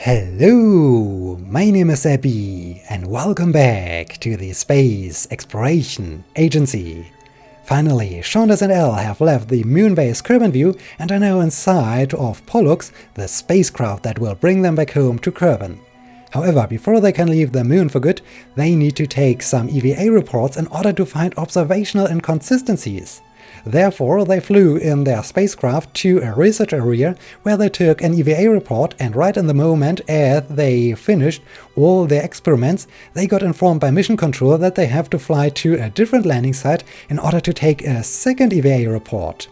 Hello, my name is Abby and welcome back to the Space Exploration Agency. Finally, Seandas and Elle have left the moon base Kerbin view and are now inside of Pollux, the spacecraft that will bring them back home to Kerbin. However, before they can leave the moon for good, they need to take some EVA reports in order to find observational inconsistencies. Therefore, they flew in their spacecraft to a research area where they took an EVA report, and right in the moment as they finished all their experiments, they got informed by mission control that they have to fly to a different landing site in order to take a second EVA report.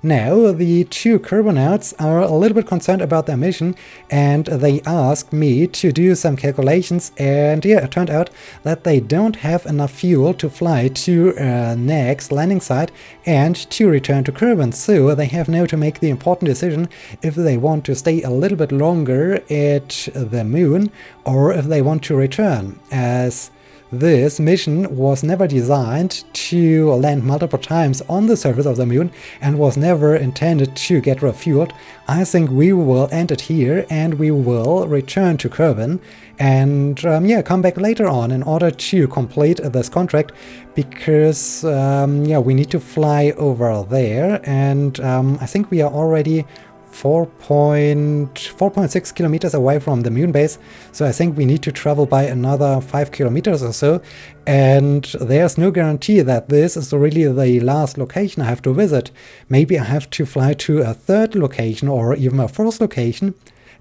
Now, the two Kerbinauts are a little bit concerned about their mission, and they asked me to do some calculations, and yeah, it turned out that they don't have enough fuel to fly to a next landing site and to return to Kerbin, so they have now to make the important decision if they want to stay a little bit longer at the moon or if they want to return, as this mission was never designed to land multiple times on the surface of the moon and was never intended to get refueled. I think we will end it here and we will return to Kerbin and come back later on in order to complete this contract, because we need to fly over there, and I think we are already 4.6 kilometers away from the moon base, so I think we need to travel by another 5 kilometers or so, and there's no guarantee that this is really the last location I have to visit. Maybe I have to fly to a third location or even a fourth location,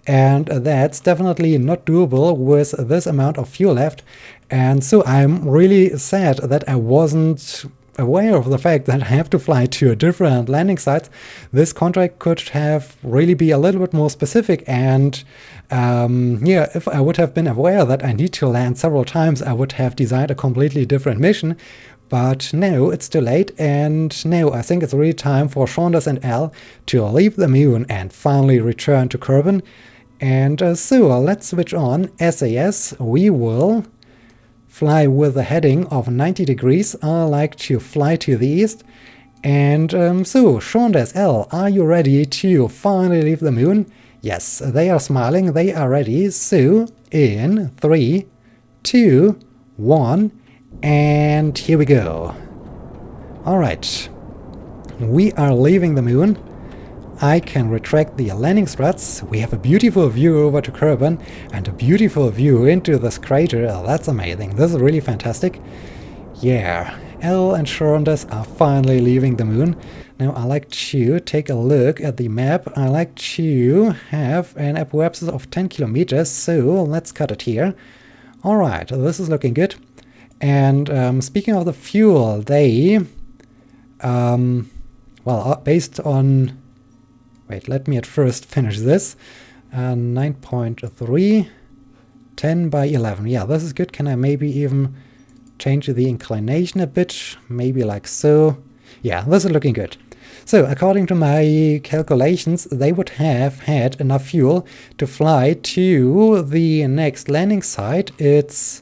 and that's definitely not doable with this amount of fuel left, and so I'm really sad that I wasn't aware of the fact that I have to fly to a different landing sites. This contract could have really be a little bit more specific, and if I would have been aware that I need to land several times, I would have designed a completely different mission. But now it's too late, and now I think it's really time for Seandas and Elle to leave the moon and finally return to Kerbin. And so let's switch on SAS. We will fly with a heading of 90 degrees. I like to fly to the east. And so, Seandas, Elle, are you ready to finally leave the moon? Yes, they are smiling, they are ready. So, in 3, 2, 1, and here we go. Alright, we are leaving the moon. I can retract the landing struts. We have a beautiful view over to Kerbin and a beautiful view into this crater. Oh, that's amazing. This is really fantastic. Yeah, Elle and Seandas are finally leaving the moon. Now I like to take a look at the map. I like to have an apoapsis of 10 kilometers, so let's cut it here. Alright, this is looking good. And speaking of the fuel, they, based on... Wait, let me at first finish this. 9.3, 10 by 11. Yeah, this is good. Can I maybe even change the inclination a bit? Maybe like so. Yeah, this is looking good. So, according to my calculations, they would have had enough fuel to fly to the next landing site. It's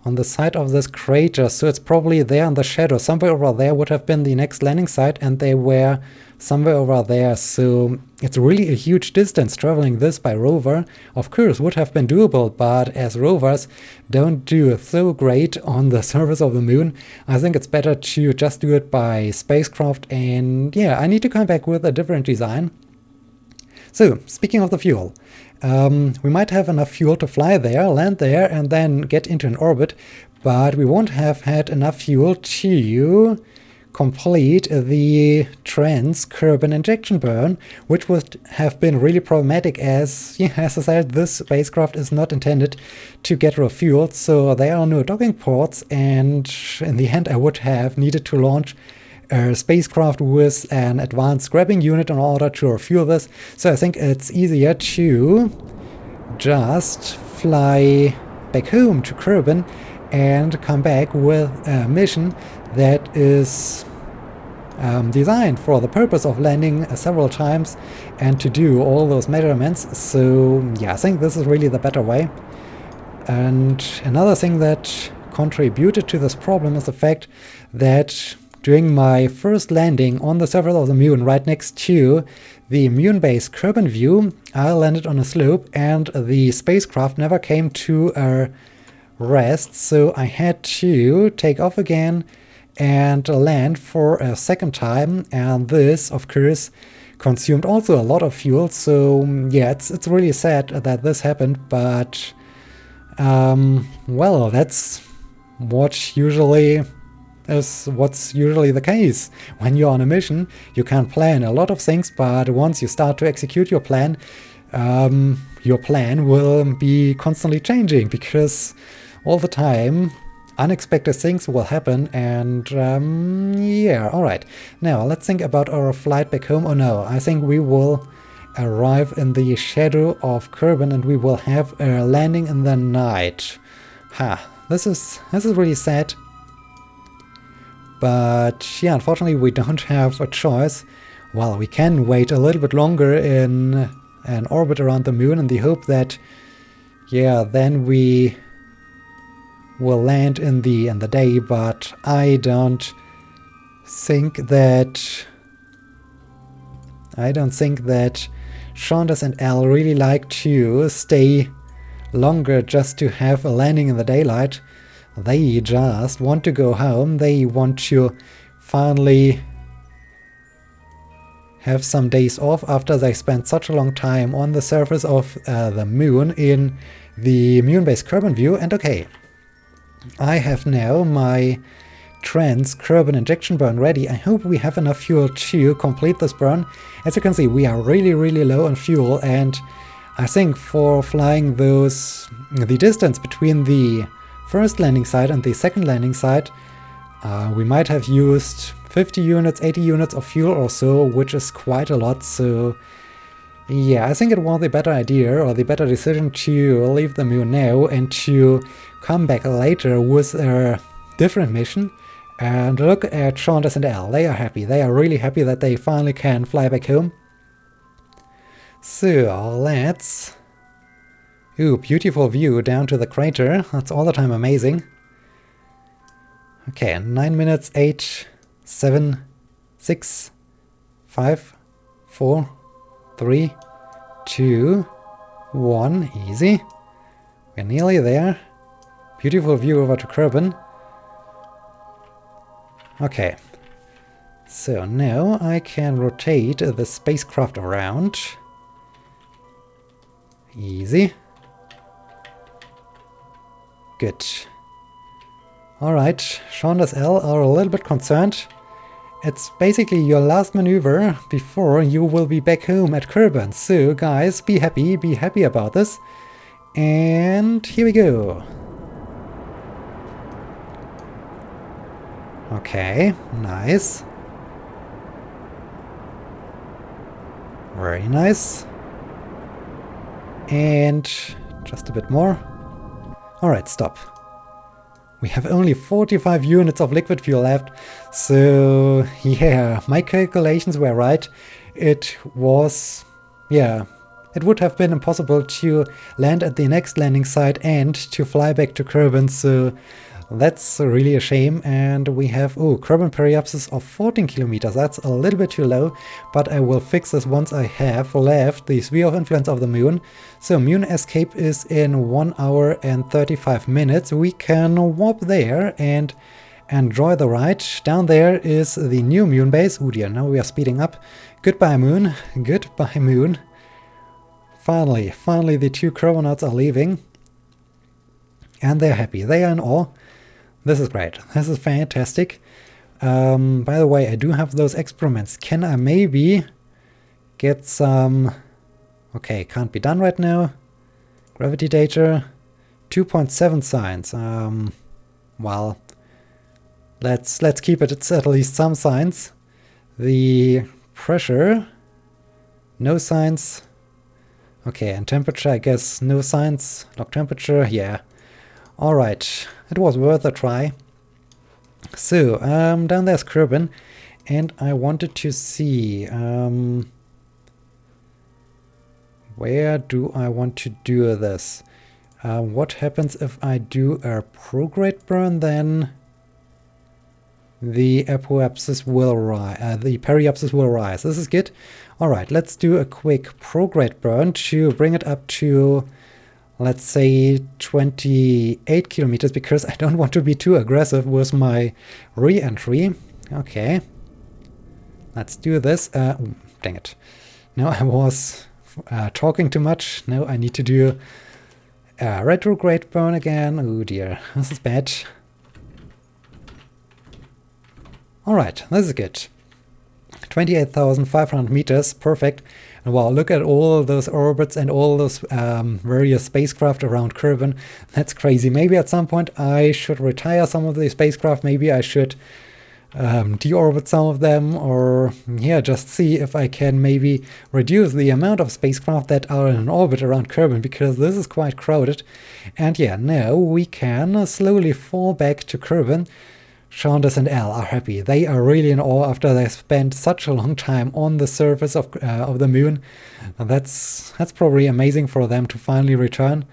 on the side of this crater, so it's probably there in the shadow. Somewhere over there would have been the next landing site, and they were somewhere over there, so it's really a huge distance. Traveling this by rover, of course, would have been doable, but as rovers don't do so great on the surface of the moon, I think it's better to just do it by spacecraft, and yeah, I need to come back with a different design. So, speaking of the fuel, we might have enough fuel to fly there, land there, and then get into an orbit, but we won't have had enough fuel to complete the trans-Kerbin injection burn, which would have been really problematic as I said, this spacecraft is not intended to get refueled, so there are no docking ports, and in the end I would have needed to launch a spacecraft with an advanced grabbing unit in order to refuel this, so I think it's easier to just fly back home to Kerbin and come back with a mission that is designed for the purpose of landing several times and to do all those measurements. So yeah, I think this is really the better way. And another thing that contributed to this problem is the fact that during my first landing on the surface of the moon right next to the Moon-based Kerbin view, I landed on a slope and the spacecraft never came to a rest, so I had to take off again and land for a second time, and this, of course, consumed also a lot of fuel. So yeah, it's really sad that this happened, but well, that's what's usually the case. When you're on a mission, you can plan a lot of things, but once you start to execute your plan will be constantly changing, because all the time unexpected things will happen. And yeah, alright. Now let's think about our flight back home. Oh no, I think we will arrive in the shadow of Kerbin and we will have a landing in the night. This is really sad. But yeah, unfortunately we don't have a choice. Well, we can wait a little bit longer in an orbit around the moon in the hope that, yeah, then we will land in the day, but I don't think that Seandas and Al really like to stay longer just to have a landing in the daylight. They just want to go home. They want to finally have some days off after they spent such a long time on the surface of the moon in the moon-based Kerbin view. And okay, I have now my Kerbin injection burn ready. I hope we have enough fuel to complete this burn. As you can see, we are really low on fuel, and I think for flying the distance between the first landing site and the second landing site, we might have used 50 units, 80 units of fuel or so, which is quite a lot. So yeah, I think it was the better idea, or the better decision, to leave the moon now and to come back later with a different mission. And look at Seandas and Al. They are happy. They are really happy that they finally can fly back home. So let's... Ooh, beautiful view down to the crater. That's all the time amazing. Okay, 9 minutes, 8, 7, 6, 5, 4, 3, 2, 1. Easy. We're nearly there. Beautiful view over to Kerbin. Okay. So now I can rotate the spacecraft around. Easy. Good. Alright, Seandas L are a little bit concerned. It's basically your last maneuver before you will be back home at Kerbin. So guys, be happy about this. And here we go. Okay, nice. Very nice. And just a bit more. Alright, stop. We have only 45 units of liquid fuel left, so yeah, my calculations were right. It was, yeah, it would have been impossible to land at the next landing site and to fly back to Kerbin, so that's really a shame. And we have, oh, Kerbin periapsis of 14 kilometers. That's a little bit too low, but I will fix this once I have left the sphere of influence of the moon. So moon escape is in 1 hour and 35 minutes. We can warp there and enjoy the ride. Down there is the new moon base. Oh dear, now we are speeding up. Goodbye moon, goodbye moon. Finally the two Kerbinauts are leaving. And they're happy, they are in awe. This is great. This is fantastic. By the way, I do have those experiments. Can I maybe get some... Okay, can't be done right now. Gravity data. 2.7 science. Well, let's keep it. It's at least some science. The pressure. No science. Okay, and temperature, I guess no science. Log temperature, yeah. Alright, it was worth a try. So, down there's Kerbin, and I wanted to see, where do I want to do this? What happens if I do a prograde burn then? the apoapsis will rise. The periapsis will rise. This is good. All right, let's do a quick prograde burn to bring it up to, let's say, 28 kilometers, because I don't want to be too aggressive with my re-entry. Okay, let's do this. Dang it. No, I was talking too much. No, I need to do a retrograde burn again. Oh dear, this is bad. Alright, this is good. 28,500 meters, perfect. And wow, look at all those orbits and all those various spacecraft around Kerbin. That's crazy. Maybe at some point I should retire some of the spacecraft. Maybe I should deorbit some of them, or yeah, just see if I can maybe reduce the amount of spacecraft that are in orbit around Kerbin, because this is quite crowded. And yeah, now we can slowly fall back to Kerbin. Seandas and Al are happy. They are really in awe after they spent such a long time on the surface of the moon. And that's probably amazing for them to finally return.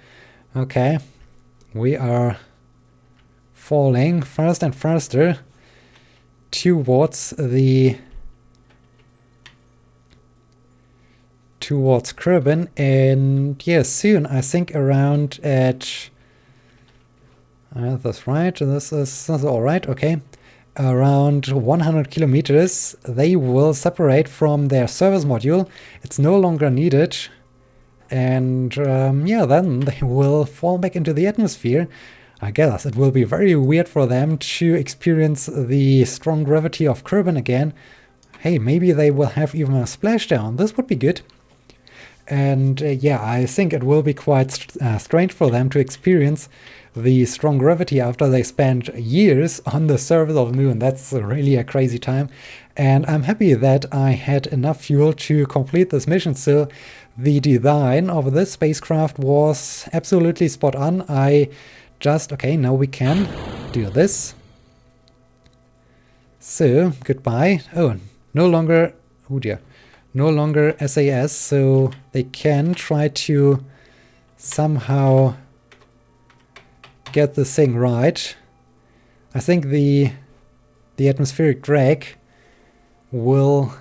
Okay, we are falling faster and faster towards Kerbin, and yeah, soon, I think around at that's right, this is all right, okay, around 100 kilometers they will separate from their service module. It's no longer needed, and yeah, then they will fall back into the atmosphere. I guess it will be very weird for them to experience the strong gravity of Kerbin again. Hey, maybe they will have even a splashdown. This would be good. And yeah, I think it will be quite strange for them to experience the strong gravity after they spent years on the surface of the moon. That's really a crazy time. And I'm happy that I had enough fuel to complete this mission. So the design of this spacecraft was absolutely spot on. Okay, now we can do this. So, goodbye. Oh, no longer, oh dear, no longer SAS, so they can try to somehow get this thing right. I think the atmospheric drag will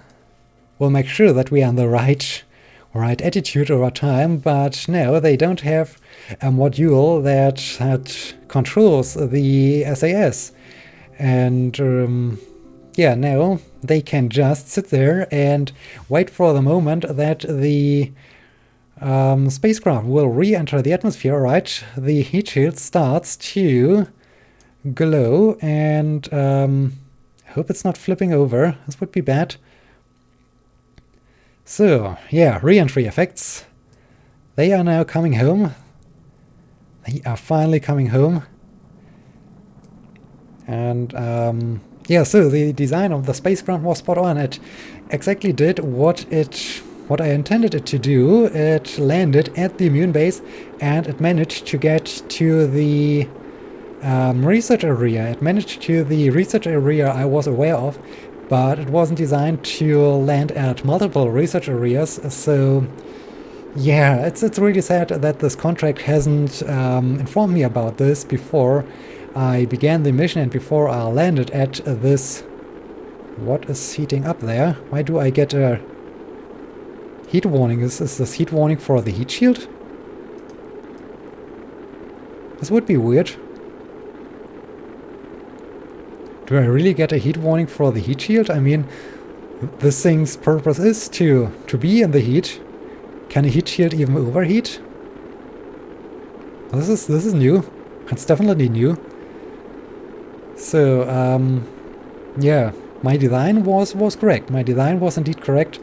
make sure that we are in the right attitude over time, but no, they don't have a module that controls the SAS. And yeah, no, they can just sit there and wait for the moment that the spacecraft will re-enter the atmosphere, right? The heat shield starts to glow, and I hope it's not flipping over. This would be bad. So, yeah, re-entry effects. They are now coming home. They are finally coming home. And yeah, so the design of the spacecraft was spot on. It exactly did what I intended it to do. It landed at the moon base, and it managed to get to the research area. It managed to the research area I was aware of, but it wasn't designed to land at multiple research areas. So yeah, it's really sad that this contract hasn't informed me about this before I began the mission and before I landed at this. What is heating up there? Why do I get a heat warning? Is this heat warning for the heat shield? This would be weird. Do I really get a heat warning for the heat shield? I mean, this thing's purpose is to be in the heat. Can a heat shield even overheat? This is new. It's definitely new. So yeah, my design was correct. My design was indeed correct.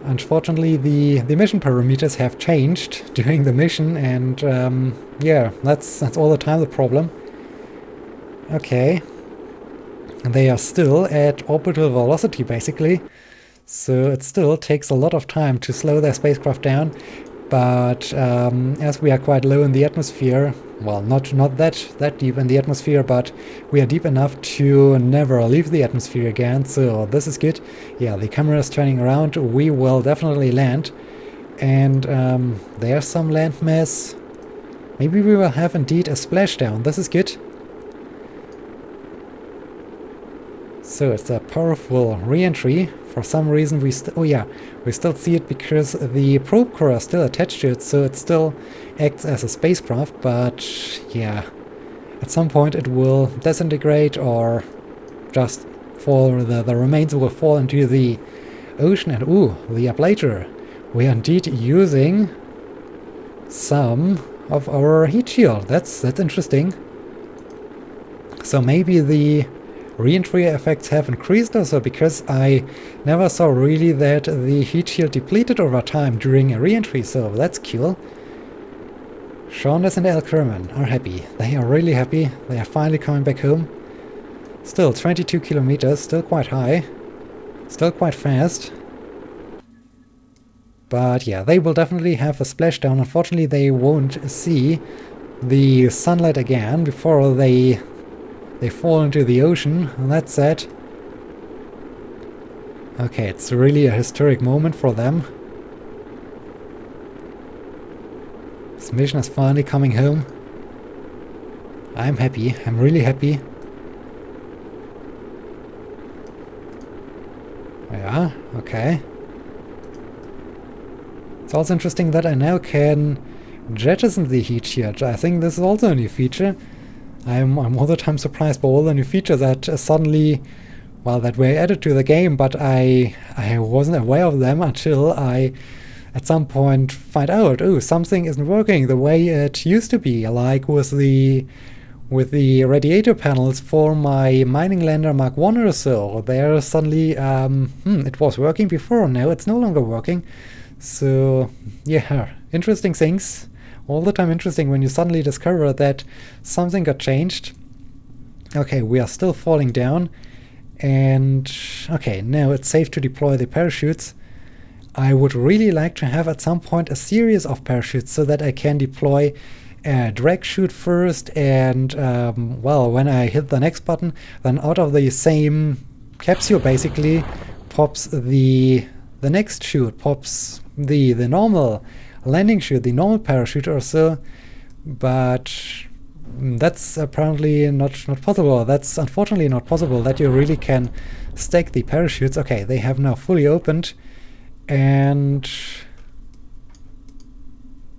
Unfortunately, the mission parameters have changed during the mission, and yeah, that's all the time the problem. Okay, and they are still at orbital velocity basically, so it still takes a lot of time to slow their spacecraft down. But as we are quite low in the atmosphere, well, not that deep in the atmosphere, but we are deep enough to never leave the atmosphere again, so this is good. Yeah, the camera is turning around. We will definitely land. And there's some landmass. Maybe we will have indeed a splashdown. This is good. So it's a powerful re-entry. For some reason we still, oh yeah, we still see it because the probe core is still attached to it, so it still acts as a spacecraft, but yeah, at some point it will disintegrate or just fall, the remains will fall into the ocean. And ooh, the ablator. We are indeed using some of our heat shield. That's interesting. So maybe the re-entry effects have increased also, because I never saw really that the heat shield depleted over time during a re-entry, so that's cool. Seandas and Kerbin are happy. They are really happy. They are finally coming back home. Still 22 kilometers, still quite high. Still quite fast. But yeah, they will definitely have a splashdown. Unfortunately, they won't see the sunlight again before they fall into the ocean, and that's sad. Okay, it's really a historic moment for them. This mission is finally coming home. I'm happy. I'm really happy. Yeah, okay. It's also interesting that I now can jettison the heat shield. I think this is also a new feature. I'm all the time surprised by all the new features that suddenly, well, that were added to the game, but I wasn't aware of them until I, at some point, find out, oh, something isn't working the way it used to be, like with the radiator panels for my mining lander Mark 1 or so. There suddenly, it was working before, now it's no longer working. So, yeah, interesting things. All the time interesting when you suddenly discover that something got changed. Okay, we are still falling down. And okay, now it's safe to deploy the parachutes. I would really like to have at some point a series of parachutes so that I can deploy a drag chute first, and well, when I hit the next button, then out of the same capsule basically pops the next chute, pops the normal landing chute, the normal parachute or so, but that's apparently not possible. That's unfortunately not possible that you really can stack the parachutes. Okay, they have now fully opened, and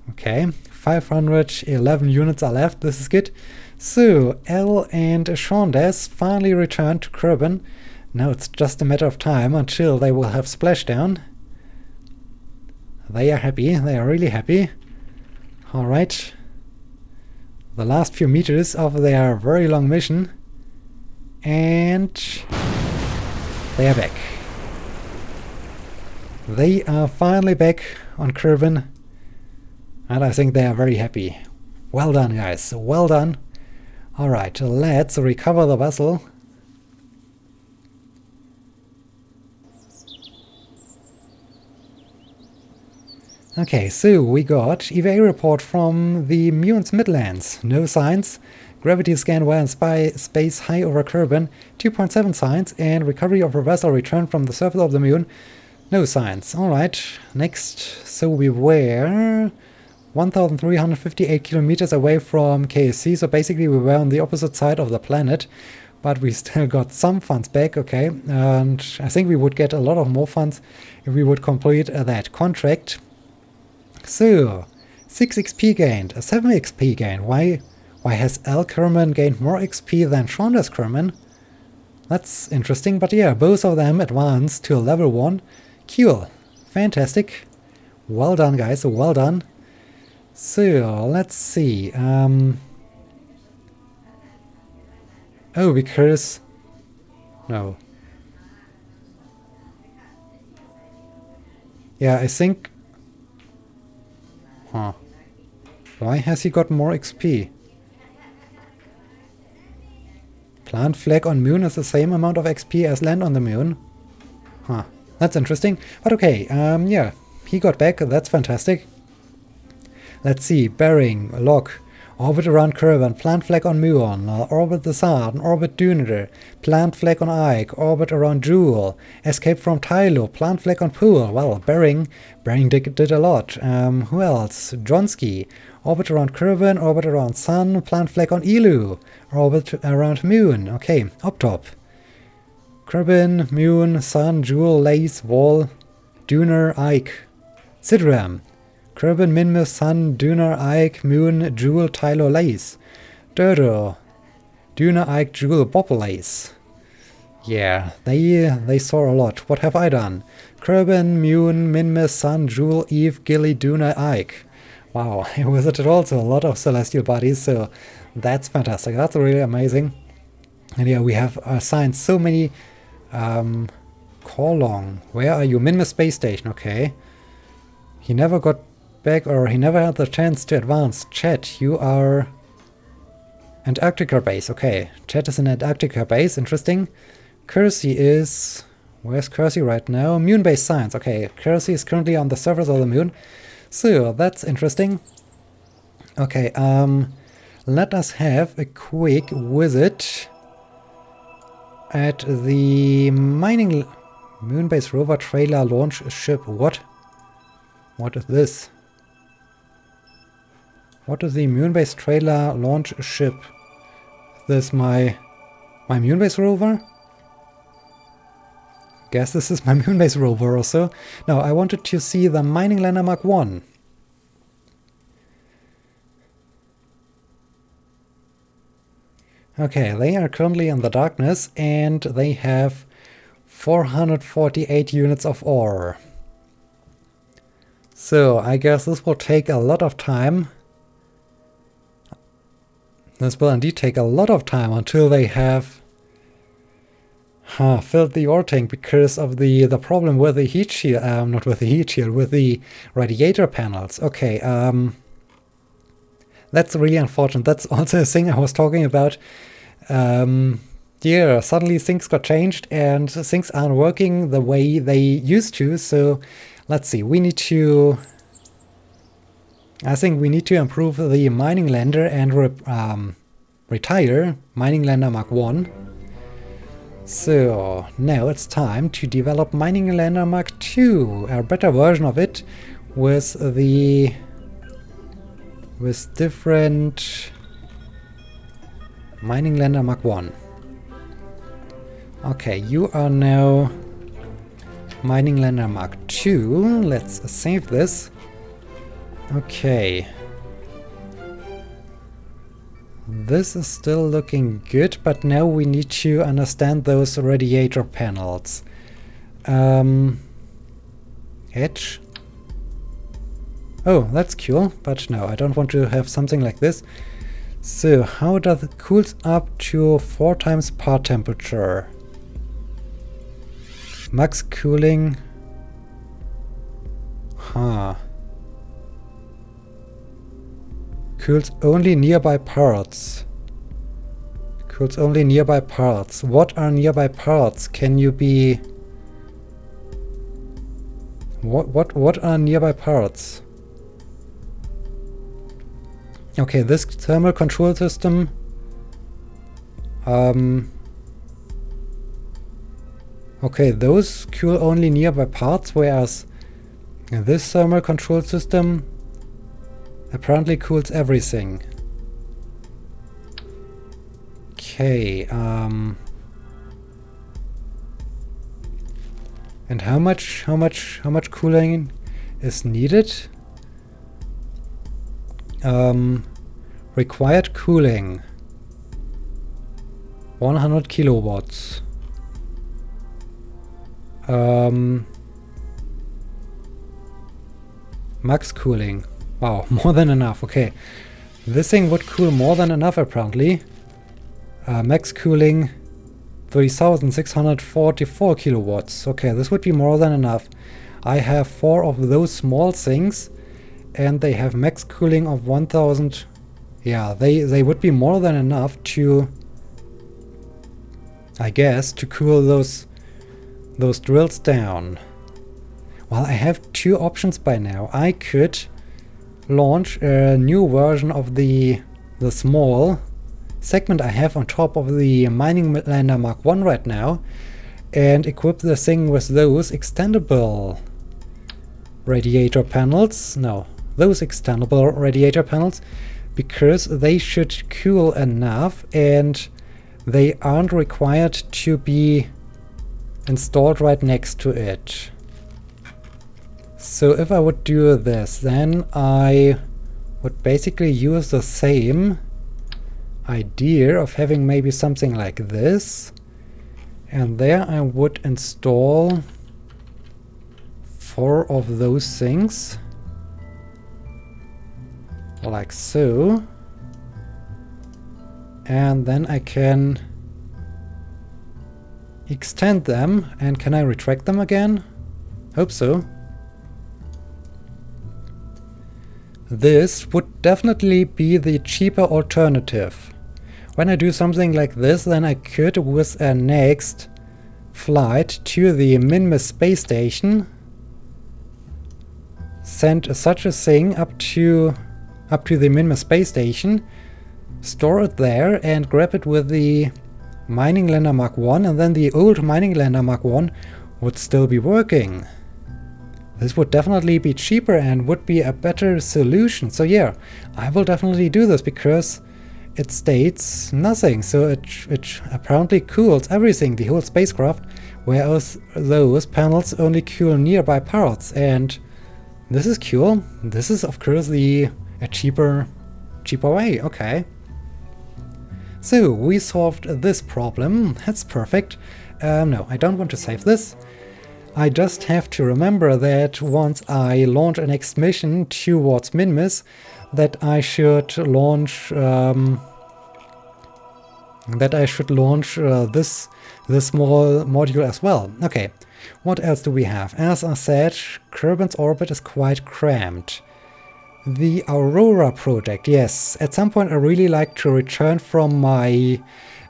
okay, 511 units are left. This is good. So Elle and Seandas finally returned to Kerbin. Now it's just a matter of time until they will have splashdown. They are happy. They are really happy. Alright. The last few meters of their very long mission. And they are back. They are finally back on Kerbin. And I think they are very happy. Well done, guys. Well done. Alright, let's recover the vessel. Okay, so we got EVA report from the Muon's Midlands. No signs. Gravity scan while in space high over Kerbin. 2.7 signs. And recovery of a vessel returned from the surface of the Muon. No signs. Alright, next. So we were 1,358 kilometers away from KSC. So basically we were on the opposite side of the planet. But we still got some funds back, okay. And I think we would get a lot of more funds if we would complete that contract. So, 6 XP gained, a 7 XP gain. Why has Kerbin gained more XP than Seandas Kerbin? That's interesting, but yeah, both of them advanced to level 1. Cool. Fantastic. Well done, guys, well done. So, let's see. Oh, because... No. Yeah, I think... Huh. Why has he got more XP? Plant flag on Muon is the same amount of XP as land on the Muon. Huh. That's interesting. But okay, yeah. He got back, that's fantastic. Let's see. Bearing, log. Orbit around Kerbin, plant flag on Muon, orbit the Sun, orbit Dunader, plant flag on Ike, orbit around Jewel, escape from Tylo, plant flag on Pool. Well, Bearing did a lot. Who else? Johnsky, orbit around Kerbin, orbit around Sun, plant flag on Elu, orbit around Muon. Okay, up top. Kerbin, Moon, Sun, Jewel, Lace, Wall, Duner, Ike. Sidram. Kerbin, Minmus, Sun, Duner, Ike, Moon, Jewel, Tyler, Lace. Dodo. Duner, Ike, Jewel, Bob, Lace. Yeah, they saw a lot. What have I done? Kerbin, Moon, Minmus, Sun, Jewel, Eve, Gilly, Duner, Ike. Wow, I visited also a lot of celestial bodies, so that's fantastic. That's really amazing. And yeah, we have assigned so many. Korlong, where are you? Minmus Space Station, okay. He never got back, or he never had the chance to advance. Chet, you are Antarctica base, okay. Chet is an Antarctica base, interesting. Kersey is... Where's Kersey right now? Moon base science, okay. Kersey is currently on the surface of the moon. So, that's interesting. Okay, let us have a quick visit at the mining Moonbase rover trailer launch ship. What? What is this? What is the Moonbase trailer launch ship? Is this my Moonbase rover? Guess this is my Moonbase rover also. No, I wanted to see the mining lander Mark 1. Okay, they are currently in the darkness and they have 448 units of ore. So I guess this will take a lot of time. This will indeed take a lot of time until they have filled the ore tank because of the problem with the heat shield, not with the heat shield, with the radiator panels. Okay, that's really unfortunate. That's also a thing I was talking about. Yeah, suddenly things got changed and things aren't working the way they used to. So let's see, we need to... I think we need to improve the mining lander and retire mining lander Mark 1. So now it's time to develop mining lander Mark 2, a better version of it with different mining lander Mark 1. Okay, you are now mining lander Mark 2. Let's save this. Okay. This is still looking good, but now we need to understand those radiator panels. Edge. Oh, that's cool, but no, I don't want to have something like this. So, how does it cools up to 4 times part temperature? Max cooling. Cools only nearby parts. Cools only nearby parts. What are nearby parts? Can you be... What are nearby parts? Okay, this thermal control system. Okay, those cool only nearby parts, whereas this thermal control system apparently cools everything. Okay, and how much cooling is needed? Required cooling 100 kilowatts. Max cooling. Wow, more than enough. Okay, this thing would cool more than enough apparently. Max cooling 3644 kilowatts. Okay, this would be more than enough. I have 4 of those small things and they have max cooling of 1000. Yeah, they would be more than enough to, I guess, to cool those drills down. Well, I have 2 options by now. I could launch a new version of the small segment I have on top of the mining lander Mark 1 right now and equip the thing with those extendable radiator panels. No, those extendable radiator panels, because they should cool enough and they aren't required to be installed right next to it. So if I would do this, then I would basically use the same idea of having maybe something like this, and there I would install 4 of those things, like so, and then I can extend them. And can I retract them again? Hope so. This would definitely be the cheaper alternative. When I do something like this, then I could, with a next flight to the Minmus space station, send such a thing up to the Minmus space station, store it there, and grab it with the Mining Lander Mark 1, and then the old Mining Lander Mark 1 would still be working. This would definitely be cheaper and would be a better solution. So yeah, I will definitely do this, because it states nothing, so it apparently cools everything, the whole spacecraft, whereas those panels only cool nearby parts. And this is cool. This is of course a cheaper way. Okay. So we solved this problem. That's perfect. No, I don't want to save this. I just have to remember that once I launch a next mission towards Minmus, that I should launch this small module as well. Okay, what else do we have? As I said, Kerbin's orbit is quite cramped. The Aurora project, yes. At some point I really like to return from my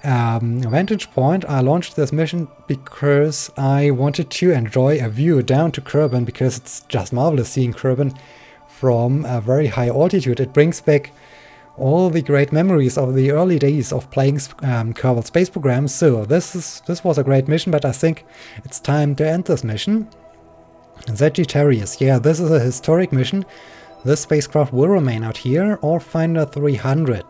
vantage point. I launched this mission because I wanted to enjoy a view down to Kerbin, because it's just marvelous seeing Kerbin from a very high altitude. It brings back all the great memories of the early days of playing Kerbal Space Program. So this was a great mission, but I think it's time to end this mission. Sagittarius, yeah, this is a historic mission. This spacecraft will remain out here. Orfinder 300.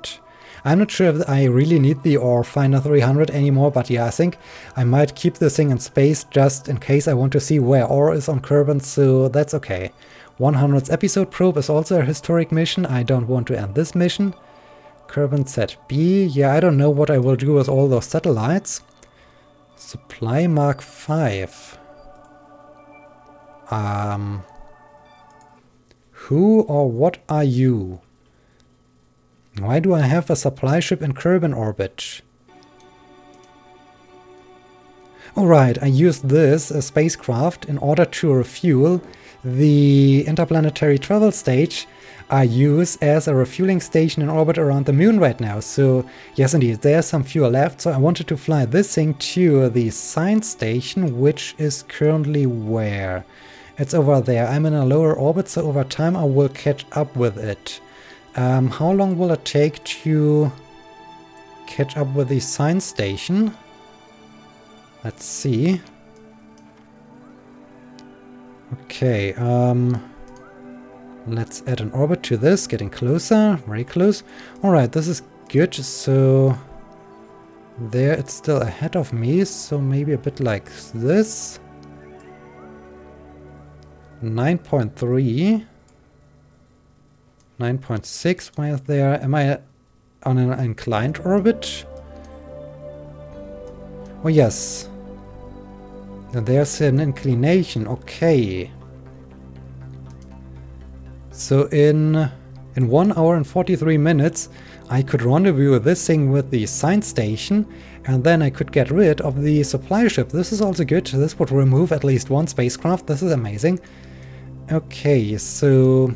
I'm not sure if I really need the Orfinder 300 anymore, but yeah, I think I might keep this thing in space just in case I want to see where ore is on Kerbin, so that's okay. 100th episode probe is also a historic mission. I don't want to end this mission. Kerbin ZB, yeah, I don't know what I will do with all those satellites. Supply Mark 5. Who or what are you? Why do I have a supply ship in Kerbin orbit? Alright, I used this spacecraft in order to refuel the interplanetary travel stage I use as a refueling station in orbit around the moon right now. So yes, indeed, there's some fuel left. So I wanted to fly this thing to the science station, which is currently where? It's over there. I'm in a lower orbit, so over time I will catch up with it. How long will it take to catch up with the science station? Let's see. Okay, let's add an orbit to this, getting closer, very close. Alright, this is good, so there it's still ahead of me, so maybe a bit like this. 9.3. 9.6, why is there? Am I on an inclined orbit? Oh yes. There's an inclination, okay. So in 1 hour and 43 minutes I could rendezvous this thing with the science station, and then I could get rid of the supply ship. This is also good. This would remove at least one spacecraft. This is amazing. Okay, so...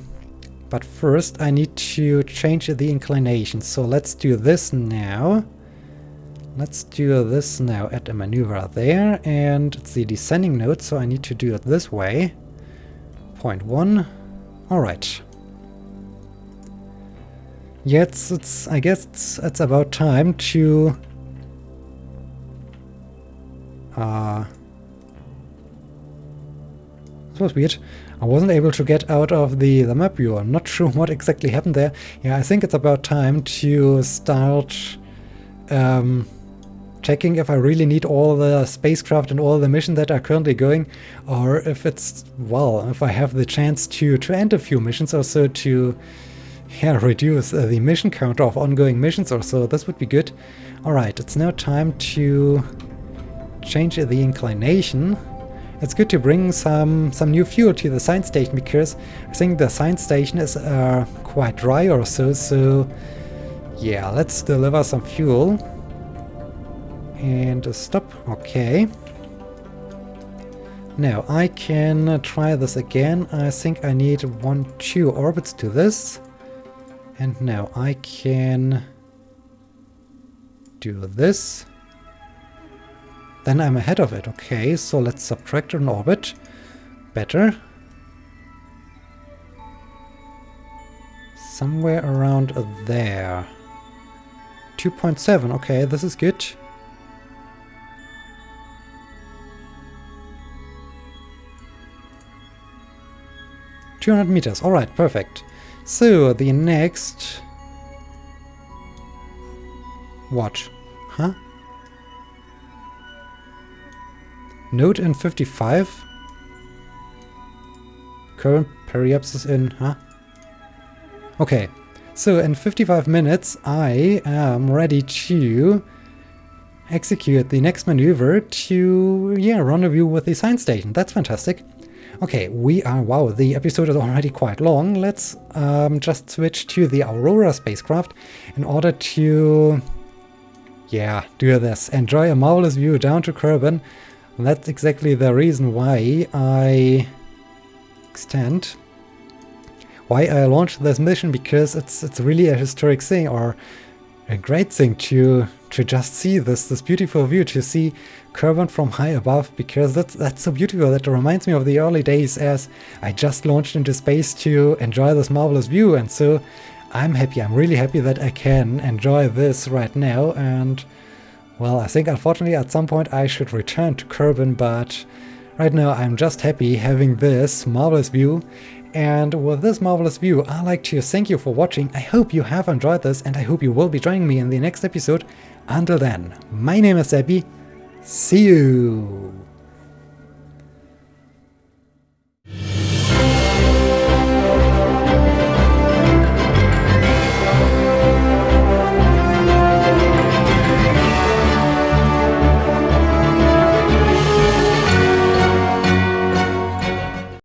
but first I need to change the inclination. So let's do this now. Let's do this now. Add a maneuver there, and it's the descending node, so I need to do it this way. 0.1. Alright. Yeah, I guess it's about time to... This was weird. I wasn't able to get out of the map view. I'm not sure what exactly happened there. Yeah, I think it's about time to start checking if I really need all the spacecraft and all the missions that are currently going, or if it's, well, if I have the chance to end a few missions or so to, yeah, reduce the mission count of ongoing missions or so. This would be good. Alright, it's now time to change the inclination. It's good to bring some new fuel to the science station, because I think the science station is quite dry or so, so yeah, let's deliver some fuel. And stop. Okay. Now I can try this again. I think I need 2 orbits to this. And now I can do this. Then I'm ahead of it. Okay, so let's subtract an orbit. Better. Somewhere around there. 2.7. Okay, this is good. $200 meters. Alright, perfect. So, the next... Watch. Huh? Node in 55? Current periapsis in... Huh? Okay. So, in 55 minutes, I am ready to execute the next maneuver to, yeah, rendezvous with the science station. That's fantastic. Okay, we are... Wow, the episode is already quite long. Let's just switch to the Aurora spacecraft in order to... Yeah, do this. Enjoy a marvelous view down to Kerbin. That's exactly the reason why I extend... Why I launched this mission, because it's really a historic thing, or a great thing to just see this beautiful view, to see Kerbin from high above, because that's so beautiful. That reminds me of the early days as I just launched into space to enjoy this marvelous view, and so I'm happy. I'm really happy that I can enjoy this right now. And well, I think unfortunately at some point I should return to Kerbin, but right now I'm just happy having this marvelous view. And with this marvelous view, I'd like to thank you for watching. I hope you have enjoyed this, and I hope you will be joining me in the next episode. Until then, my name is Seppi. See you!